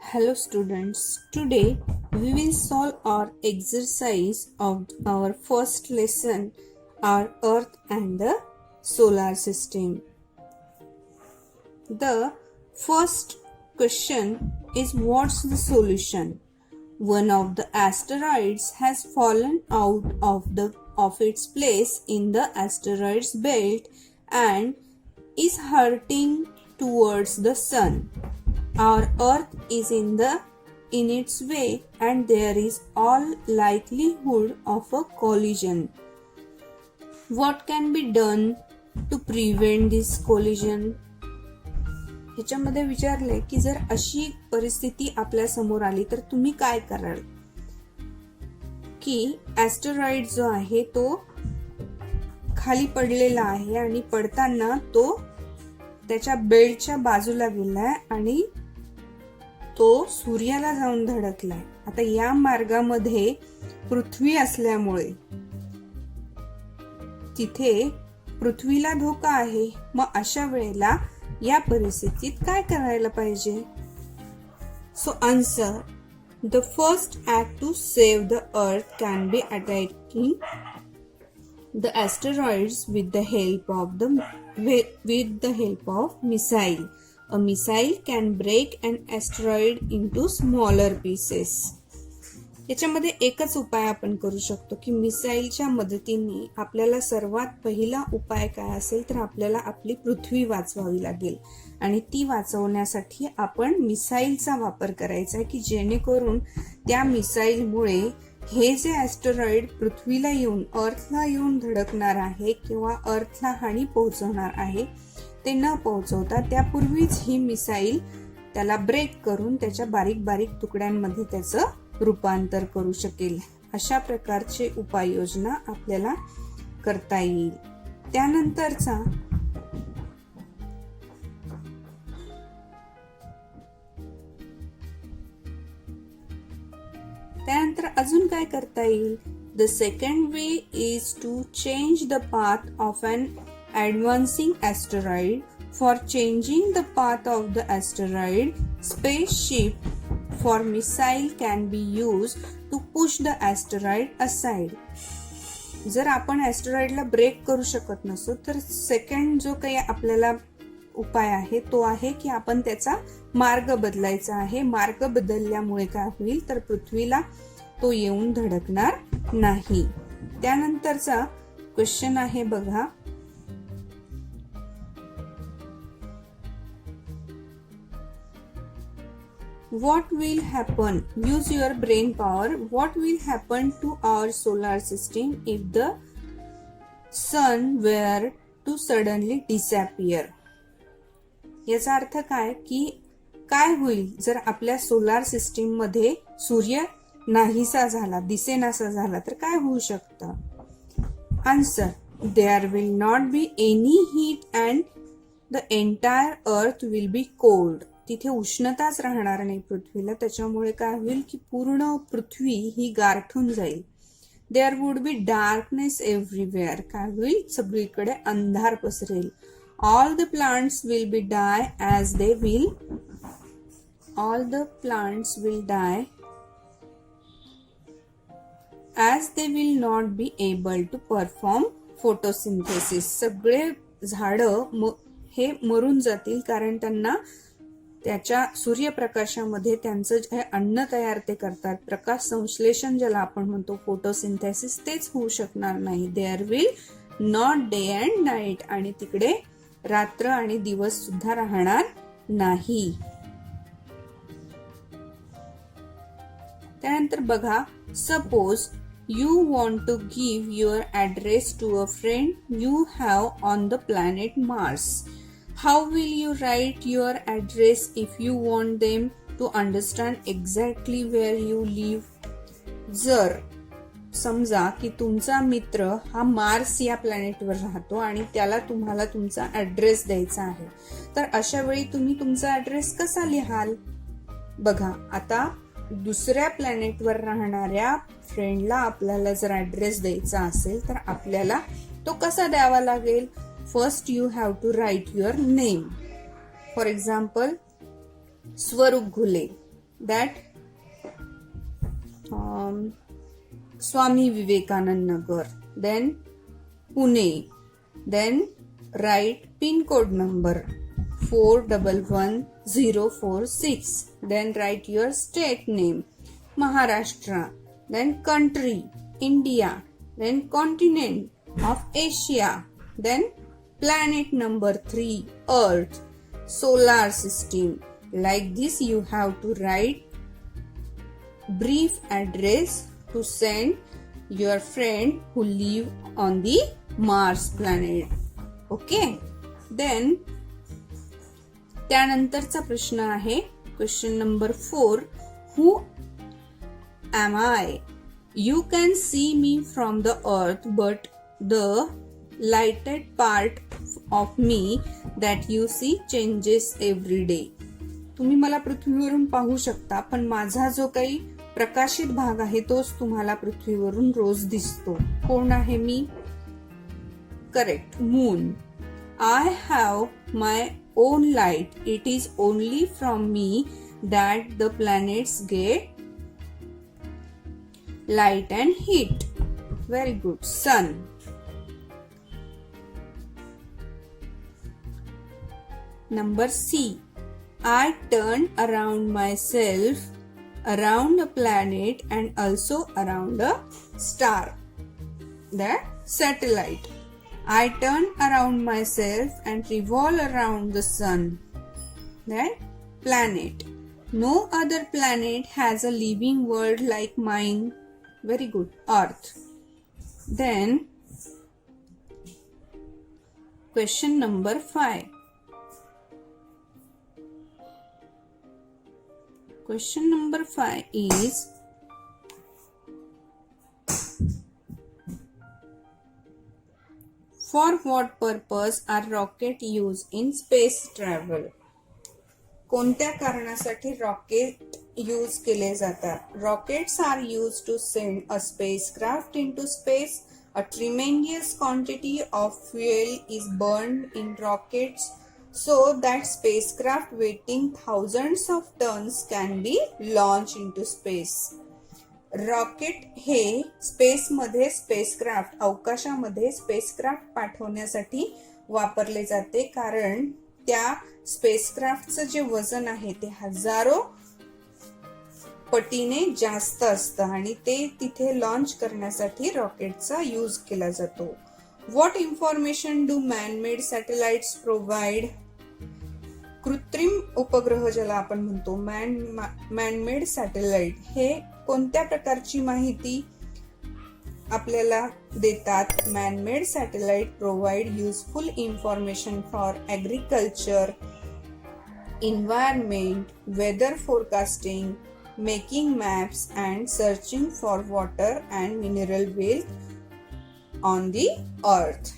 Hello students, today we will solve our exercise of our first lesson, our Earth and the Solar System. The first question is, what's the solution? One of the asteroids has fallen out of its place in the asteroids belt and is hurtling towards the sun. Our Earth is in its way and there is all likelihood of a collision. What can be done to prevent this collision? ह्याच्यामध्ये विचारले की जर अशी परिस्थिती आपल्या समोर आली तर तुम्ही काय कराल? की ॲस्टेरॉइड जो आहे तो खाली पडलेला आहे आणि पडताना तो त्याच्या बेल्टच्या बाजूला गेलाय आणि तो सूर्याला जाऊन धडकलाय. आता या मार्गामध्ये पृथ्वी असल्यामुळे तिथे पृथ्वीला धोका आहे. मग अशा वेळेला या परिस्थितीत काय करायला पाहिजे? So answer, the first act to save the earth can be attacking the asteroids with the help of missile. A missile can break an asteroid into smaller pieces. याच्यामध्ये एकच उपाय आपण करू शकतो की मिसाईलच्या मदतीने आपल्याला सर्वात पहिला उपाय काय असेल तर आपल्याला आपली पृथ्वी वाचवावी लागेल आणि ती वाचवण्यासाठी आपण मिसाईलचा वापर करायचा आहे की जेणेकरून त्या मिसाईलमुळे हे जे ॲस्टेरॉइड पृथ्वीला येऊन अर्थला येऊन धडकणार आहे किंवा अर्थला हानी पोहोचवणार आहे ते न पोहोचवता त्यापूर्वीच ही मिसाईल त्याला ब्रेक करून त्याच्या बारीक बारीक तुकड्यांमध्ये त्याचं रूपांतर करू शकेल. अशा प्रकारचे उपाययोजना आपल्याला करता येईल. त्यानंतरचा अजून काय करता येईल? The second way is to change the path of an advancing asteroid. For changing the path of the asteroid, spaceship for missile can be used to push the asteroid aside. जर आपण ॲस्टेरॉइडला ब्रेक करू शकत नसो तर second जो काही आपल्याला उपाय आहे तो आहे की आपण त्याचा मार्ग बदलायचा आहे. मार्ग बदलल्यामुळे काय होईल तर पृथ्वीला तो येऊन धडकणार नाही. त्यानंतरचा क्वेश्चन आहे बघा, what will happen? Use your brain power. What will happen to our solar system if the sun were to suddenly disappear? याचा अर्थ काय की काय होईल जर आपल्या सोलार सिस्टीम मध्ये सूर्य नाहीसा झाला, दिसेनासा झाला तर काय होऊ शकतं? Answer, there will not be any heat and the entire earth will be cold. तिथे उष्णताच राहणार नाही पृथ्वीला. त्याच्यामुळे काय होईल की पूर्ण पृथ्वी ही गारठून जाईल. There would be darkness everywhere. काय होईल? सगळीकडे अंधार पसरेल. All the plants will be die as they will not be able to perform photosynthesis. सगळे झाडं हे मरून जातील कारण त्यांना त्याच्या सूर्यप्रकाशामध्ये त्यांचं जे अन्न तयार ते करतात, प्रकाश संश्लेषण ज्याला आपण म्हणतो फोटोसिंथेसिस, तेच होऊ शकणार नाही. There will not day and night. आणि तिकडे रात्र आणि दिवस सुद्धा राहणार नाही. त्यानंतर बघा, suppose you want to give your address to a friend you have on the planet Mars. How will you write your address if you want them to understand exactly where you live? जर समजा की तुमचा मित्र हा Mars या प्लॅनेटवर राहतो आणि त्याला तुम्हाला तुमचा ऍड्रेस द्यायचा आहे तर अशा वेळी तुम्ही तुमचा ऍड्रेस कसा लिहाल? बघा, आता दुसऱ्या प्लॅनेटवर राहणाऱ्या फ्रेंडला आपल्याला जर ऍड्रेस द्यायचा असेल तर आपल्याला तो कसा द्यावा लागेल? First you have to write your name. For example, Swaroop Ghule. that Swami Vivekanand Nagar, then Pune, then write pin code number 411046, then write your state name Maharashtra, then country India, then continent of Asia, then planet number 3 Earth, solar system. Like this you have to write brief address to send your friend who live on the Mars planet. Okay, then त्यानंतरचा प्रश्न आहे question number 4. Who am I? You can see me from the earth, but the lighted part of me that you see changes every day. तुम्ही मला पृथ्वीवरून पाहू शकता, पण माझा जो काही प्रकाशित भाग आहे तोच तुम्हाला पृथ्वीवरून रोज दिसतो. कोण आहे मी? Correct, moon. I have my own light. It is only from me that the planets get light and heat. Very good. Sun. Number C. I turn around myself, around a planet and also around a star. The satellite. I turn around myself and revolve around the sun. Then planet. No other planet has a living world like mine. Very good. Earth. Then question number 5. Question number 5 is for what purpose are rocket used in space travel? कोणत्या कारणासाठी rocket use केले जातात? Rockets are used to send a spacecraft into space. A tremendous quantity of fuel is burned in rockets so that spacecraft weighing thousands of tons can be launched into space. Rocket हे स्पेसमध्ये spacecraft अवकाशामध्ये spacecraft पाठवण्यासाठी वापरले जाते, कारण त्या स्पेसक्राफ्टचं जे वजन आहे ते हजारो पटीने जास्त असतं आणि ते तिथे लॉन्च करण्यासाठी रॉकेटचा यूज केला जातो. What information do man-made satellites provide? कृत्रिम उपग्रह ज्याला आपण म्हणतो मॅनमेड सॅटेलाइट हे कोणत्या प्रकारची माहिती आपल्याला देतात? Man-made satellite provide useful information for agriculture, environment, weather forecasting, making maps and searching for water and mineral wealth on the earth.